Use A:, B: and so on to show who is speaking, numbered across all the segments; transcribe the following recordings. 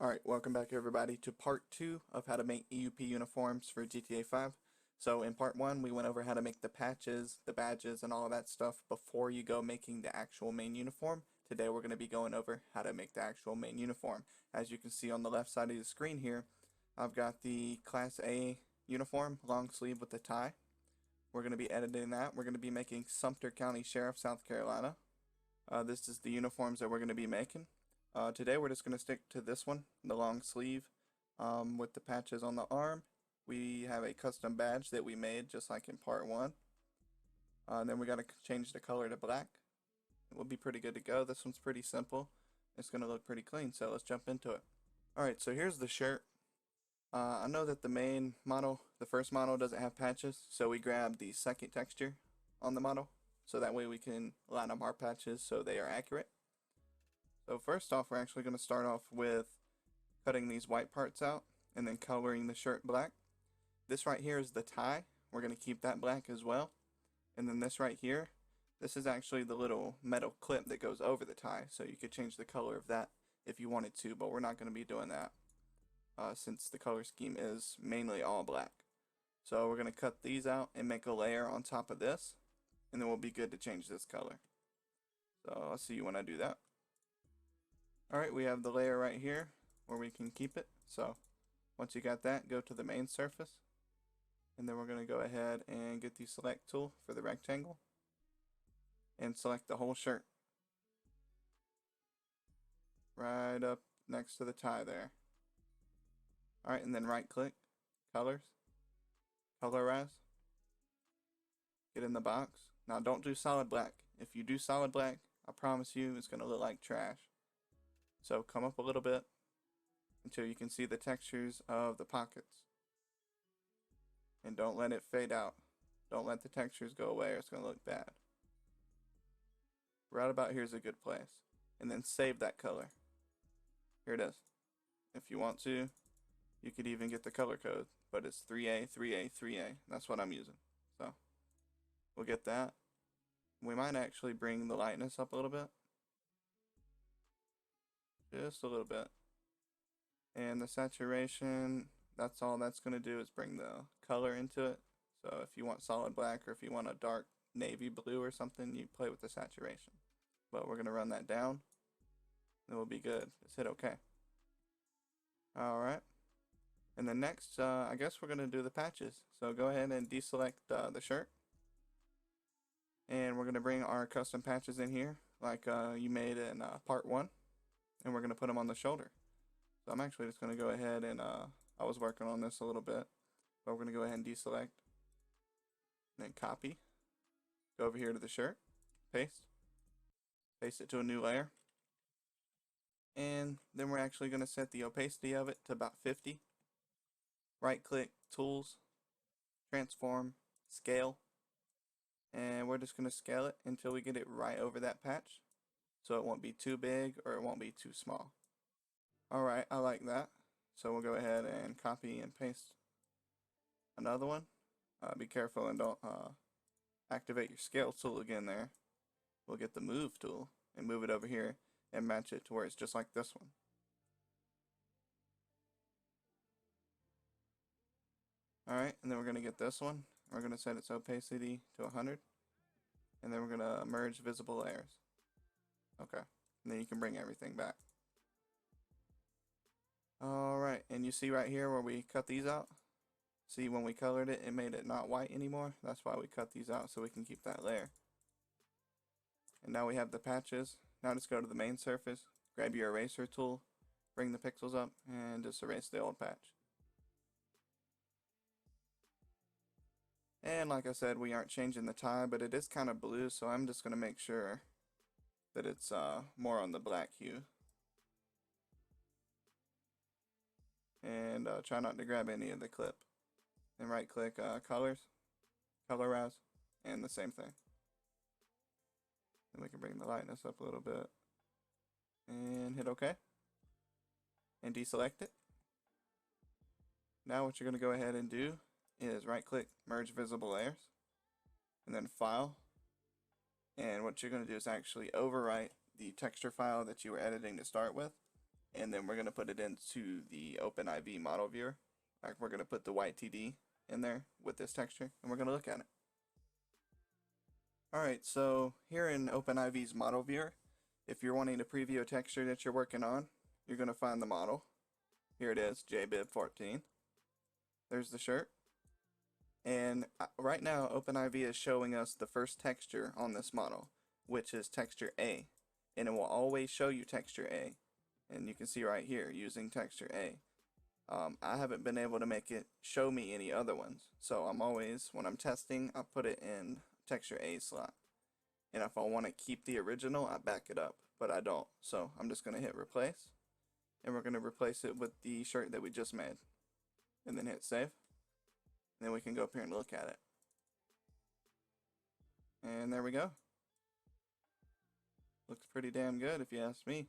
A: Alright, welcome back everybody to part 2 of how to make EUP uniforms for GTA 5. So in part 1 we went over how to make the patches, the badges, and all of that stuff before you go making the actual main uniform. Today we're going to be going over how to make the actual main uniform. As you can see on the left side of the screen here, I've got the Class A uniform, long sleeve with a tie. We're going to be editing that. We're going to be making Sumter County Sheriff, South Carolina. This is the uniforms that we're going to be making. Today we're just going to stick to this one, the long sleeve with the patches on the arm. We have a custom badge that we made just like in part 1. Then we got to change the color to black. It will be pretty good to go. This one's pretty simple. It's going to look pretty clean, so let's jump into it. Alright, so here's the shirt. I know that the main model, the first model, doesn't have patches, so we grabbed the second texture on the model, so that way we can line up our patches so they are accurate. So first off, we're actually going to start off with cutting these white parts out and then coloring the shirt black. This right here is the tie. We're going to keep that black as well. And then this right here, this is actually the little metal clip that goes over the tie. So you could change the color of that if you wanted to, but we're not going to be doing that since the color scheme is mainly all black. So we're going to cut these out and make a layer on top of this, and then we'll be good to change this color. So I'll see you when I do that. Alright, we have the layer right here where we can keep it. So once you got that, go to the main surface, and then we're going to go ahead and get the select tool for the rectangle and select the whole shirt right up next to the tie there. Alright, and then right click, colors, colorize, get in the box. Now don't do solid black. If you do solid black, I promise you it's going to look like trash. So come up a little bit until you can see the textures of the pockets. And don't let it fade out. Don't let the textures go away or it's going to look bad. Right about here is a good place. And then save that color. Here it is. If you want to, you could even get the color code. But it's 3A, 3A, 3A. That's what I'm using. So we'll get that. We might actually bring the lightness up a little bit. Just a little bit. And the saturation, that's all that's going to do is bring the color into it. So if you want solid black or if you want a dark navy blue or something, you play with the saturation. But we're going to run that down. And we'll be good. Just hit OK. Alright. And then next, I guess we're going to do the patches. So go ahead and deselect the shirt. And we're going to bring our custom patches in here like you made in part 1. And we're going to put them on the shoulder. So I'm actually just going to go ahead and, I was working on this a little bit, but we're going to go ahead and deselect, and then copy, go over here to the shirt, paste it to a new layer, and then we're actually going to set the opacity of it to about 50, right click, tools, transform, scale, and we're just going to scale it until we get it right over that patch. So it won't be too big or it won't be too small. Alright, I like that. So we'll go ahead and copy and paste another one. Be careful and don't activate your scale tool again there. We'll get the move tool and move it over here and match it to where it's just like this one. Alright, and then we're going to get this one. We're going to set its opacity to 100. And then we're going to merge visible layers. Okay, and then you can bring everything back. Alright, and you see right here where we cut these out? See, when we colored it, it made it not white anymore. That's why we cut these out, so we can keep that layer. And now we have the patches. Now just go to the main surface, grab your eraser tool, bring the pixels up, and just erase the old patch. And like I said, we aren't changing the tie, but it is kind of blue, so I'm just going to make sure that it's more on the black hue. And try not to grab any of the clip. And right click colors, colorize, and the same thing. Then we can bring the lightness up a little bit. And hit OK. And deselect it. Now what you're going to go ahead and do is right click, merge visible layers. And then file. And what you're going to do is actually overwrite the texture file that you were editing to start with. and then we're going to put it into the OpenIV model viewer. Like, we're going to put the YTD in there with this texture, and we're going to look at it. Alright, so here in OpenIV's model viewer, if you're wanting to preview a texture that you're working on, you're going to find the model. Here it is, JBib14. There's the shirt. And right now, OpenIV is showing us the first texture on this model, which is texture A. And it will always show you texture A. And you can see right here, using texture A. I haven't been able to make it show me any other ones. So I'm always, when I'm testing, I put it in texture A slot. And if I want to keep the original, I back it up. But I don't. So I'm just going to hit replace. And we're going to replace it with the shirt that we just made. And then hit save. And then we can go up here and look at it. And there we go. Looks pretty damn good if you ask me.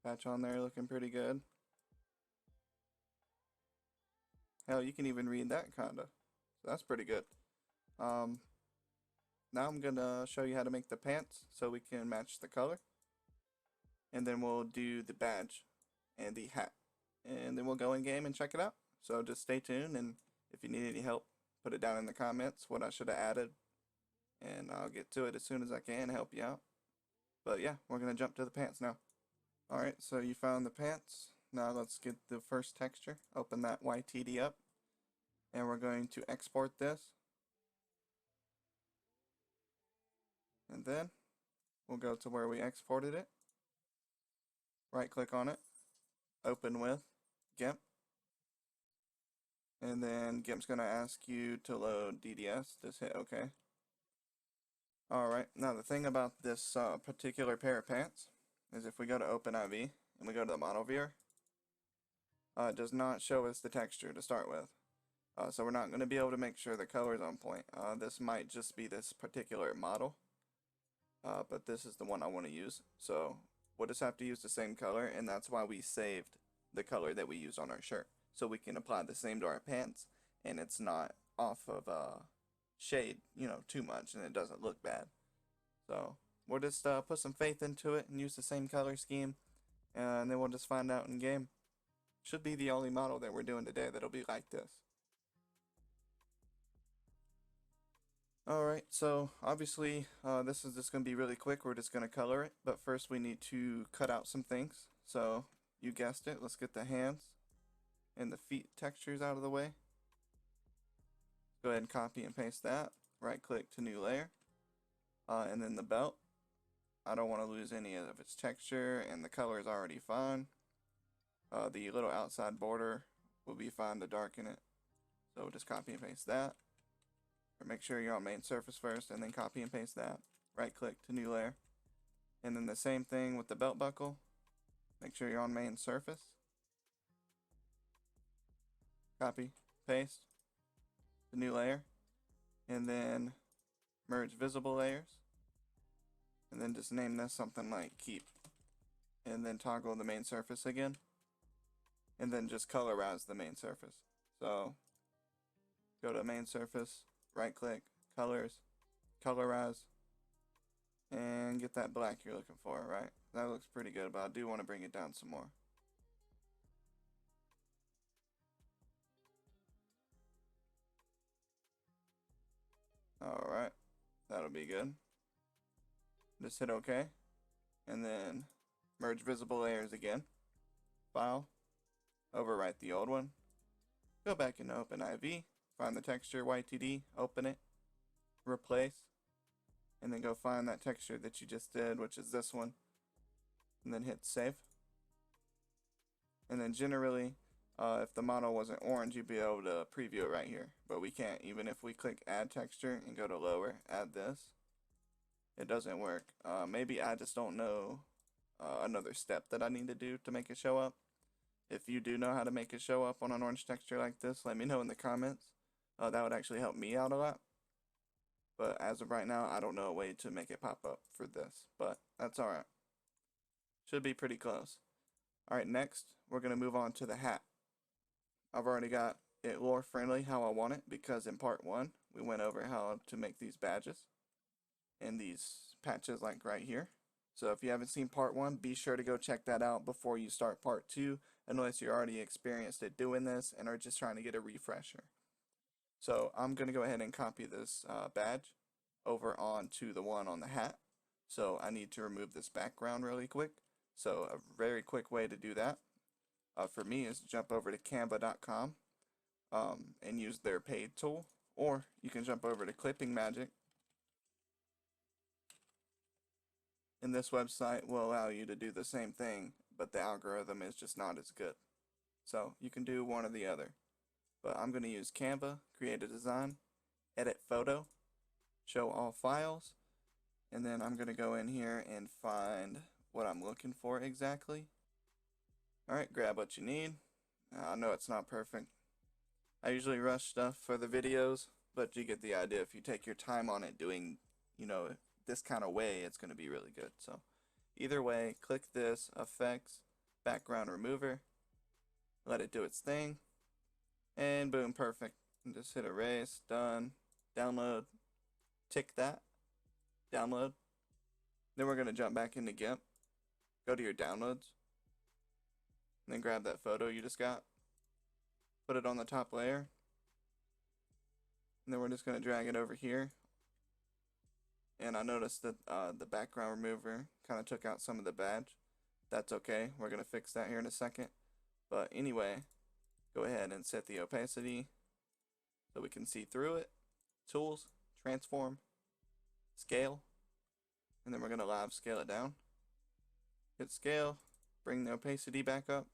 A: Patch on there looking pretty good. Hell, you can even read that kinda. So that's pretty good. Now I'm gonna show you how to make the pants so we can match the color. And then we'll do the badge and the hat. And then we'll go in game and check it out. So just stay tuned, and if you need any help, put it down in the comments what I should have added. And I'll get to it as soon as I can help you out. But yeah, we're gonna jump to the pants now. Alright, so you found the pants. Now let's get the first texture. Open that YTD up. And we're going to export this. And then we'll go to where we exported it. Right click on it. Open with GIMP. And then GIMP's going to ask you to load DDS. Just hit OK. Alright, now the thing about this particular pair of pants is if we go to OpenIV and we go to the model viewer, it does not show us the texture to start with. So we're not going to be able to make sure the color is on point. This might just be this particular model, but this is the one I want to use. So we'll just have to use the same color, and that's why we saved the color that we used on our shirt. So we can apply the same to our pants, and it's not off of shade, you know, too much, and it doesn't look bad. So we'll just put some faith into it and use the same color scheme, and then we'll just find out in game. Should be the only model that we're doing today that'll be like this. Alright, so obviously this is just going to be really quick. We're just going to color it, but first we need to cut out some things. So you guessed it, let's get the hands and the feet textures out of the way. Go ahead and copy and paste that. Right click to new layer. And then the belt. I don't want to lose any of its texture, and the color is already fine. The little outside border will be fine to darken it. So just copy and paste that. Or make sure you're on main surface first, and then copy and paste that. Right click to new layer. And then the same thing with the belt buckle. Make sure you're on main surface. Copy, paste, the new layer. And then merge visible layers. And then just name this something like keep. And then toggle the main surface again. And then just colorize the main surface. So go to main surface, right click, colors, colorize, and get that black you're looking for, right? That looks pretty good, but I do want to bring it down some more. Alright, that'll be good. Just hit OK, and then merge visible layers again. File, overwrite the old one, go back into OpenIV, find the texture YTD, open it, replace, and then go find that texture that you just did, which is this one, and then hit save. And then generally, if the model wasn't orange, you'd be able to preview it right here, but we can't. Even if we click add texture and go to lower, add this, it doesn't work. Maybe I just don't know another step that I need to do to make it show up. If you do know how to make it show up on an orange texture like this, let me know in the comments. That would actually help me out a lot. But as of right now, I don't know a way to make it pop up for this, but that's alright. Should be pretty close. Alright, next, we're going to move on to the hat. I've already got it lore friendly how I want it, because in part 1, we went over how to make these badges and these patches like right here. So if you haven't seen part 1, be sure to go check that out before you start part 2, unless you're already experienced at doing this and are just trying to get a refresher. So I'm going to go ahead and copy this badge over onto the one on the hat. So I need to remove this background really quick. So a very quick way to do that for me is to jump over to canva.com and use their paid tool, or you can jump over to Clipping Magic, and this website will allow you to do the same thing, but the algorithm is just not as good. So you can do one or the other. But I'm going to use Canva, create a design, edit photo, show all files, and then I'm going to go in here and find what I'm looking for exactly. Alright, grab what you need. I know it's not perfect. I usually rush stuff for the videos, but you get the idea. If you take your time on it doing, this kind of way, it's going to be really good. So either way, click this, Effects, Background Remover, let it do its thing, and boom, perfect. And just hit erase, done, download, tick that, download. Then we're going to jump back into GIMP, go to your downloads, and then grab that photo you just got, put it on the top layer, and then we're just going to drag it over here. And I noticed that the background remover kind of took out some of the badge. That's okay, we're going to fix that here in a second. But anyway, go ahead and set the opacity so we can see through it. Tools, transform, scale, and then we're going to live scale it down. Hit scale, bring the opacity back up,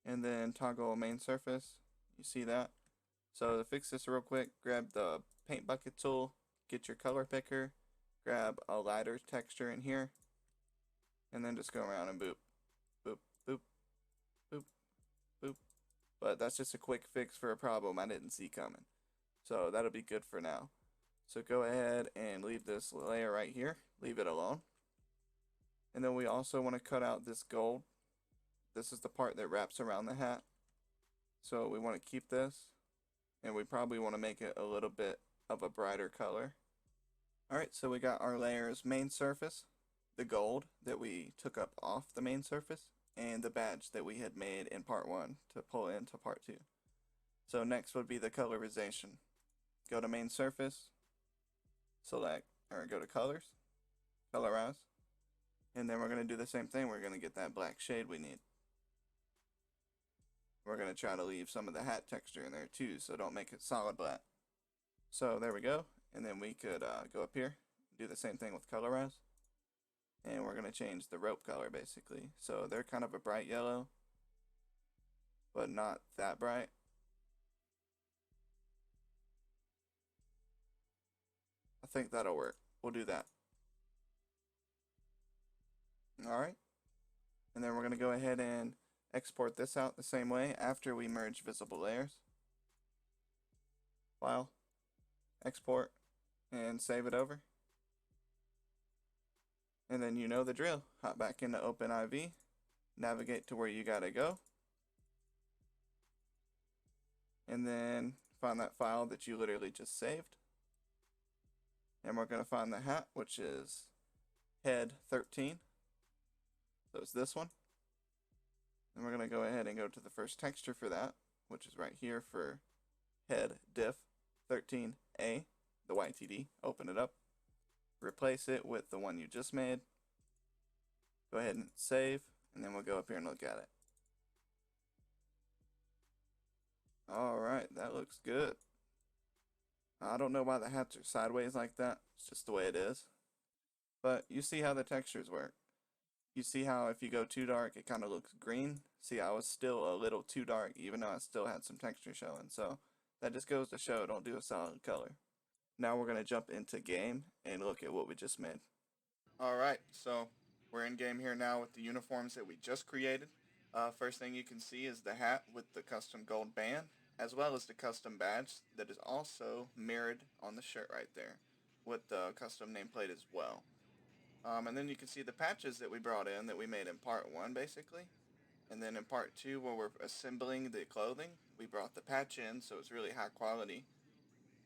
A: and then toggle main surface. You see that? So to fix this real quick, grab the paint bucket tool, get your color picker, grab a lighter texture in here, and then just go around and boop, boop, boop, boop, boop. But that's just a quick fix for a problem I didn't see coming. So that'll be good for now. So go ahead and leave this layer right here, leave it alone. And then we also want to cut out this gold. This is the part that wraps around the hat. So we want to keep this, and we probably want to make it a little bit of a brighter color. Alright, so we got our layers: main surface, the gold that we took up off the main surface, and the badge that we had made in part 1 to pull into part 2. So next would be the colorization. Go to main surface, select, or go to colors, colorize, and then we're going to do the same thing. We're going to get that black shade we need. We're going to try to leave some of the hat texture in there too, so don't make it solid black. So there we go, and then we could go up here, do the same thing with colorize, and we're going to change the rope color basically. So they're kind of a bright yellow, but not that bright. I think that'll work. We'll do that. Alright, and then we're going to go ahead and export this out the same way after we merge visible layers. File, export, and save it over. And then you know the drill. Hop back into OpenIV, navigate to where you gotta go, and then find that file that you literally just saved. And we're gonna find the hat, which is head 13. So it's this one. And we're going to go ahead and go to the first texture for that, which is right here for head diff 13A, the YTD. Open it up, replace it with the one you just made. Go ahead and save, and then we'll go up here and look at it. Alright, that looks good. I don't know why the hats are sideways like that. It's just the way it is. But you see how the textures work. You see how if you go too dark, it kind of looks green. See, I was still a little too dark, even though I still had some texture showing. So that just goes to show, don't do a solid color. Now we're going to jump into game and look at what we just made. Alright, so we're in game here now with the uniforms that we just created. First thing you can see is the hat with the custom gold band, as well as the custom badge that is also mirrored on the shirt right there, with the custom nameplate as well. And then you can see the patches that we brought in that we made in part 1 basically. And then in part 2, where we're assembling the clothing, we brought the patch in so it's really high quality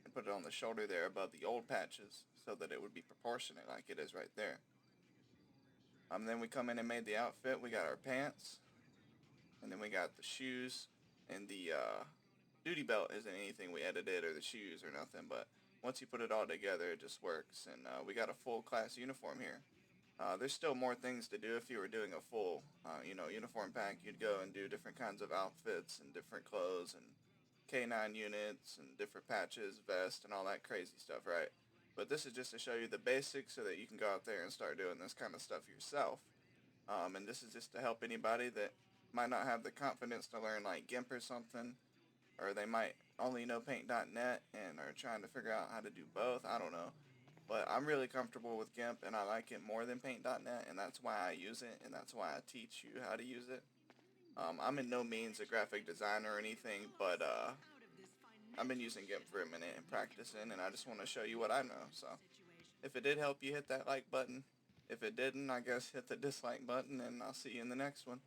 A: and put it on the shoulder there above the old patches so that it would be proportionate like it is right there. Then we come in and made the outfit. We got our pants, and then we got the shoes, and the duty belt isn't anything we edited, or the shoes or nothing, but once you put it all together, it just works. And we got a full class uniform here. There's still more things to do. If you were doing a full, uniform pack, you'd go and do different kinds of outfits and different clothes and K9 units and different patches, vests, and all that crazy stuff, right? But this is just to show you the basics so that you can go out there and start doing this kind of stuff yourself. And this is just to help anybody that might not have the confidence to learn like GIMP or something, or they might only know Paint.net and are trying to figure out how to do both. I don't know. But I'm really comfortable with GIMP, and I like it more than Paint.net, and that's why I use it, and that's why I teach you how to use it. I'm in no means a graphic designer or anything, but I've been using GIMP for a minute and practicing, and I just want to show you what I know. So if it did help you, hit that like button. If it didn't, I guess hit the dislike button, and I'll see you in the next one.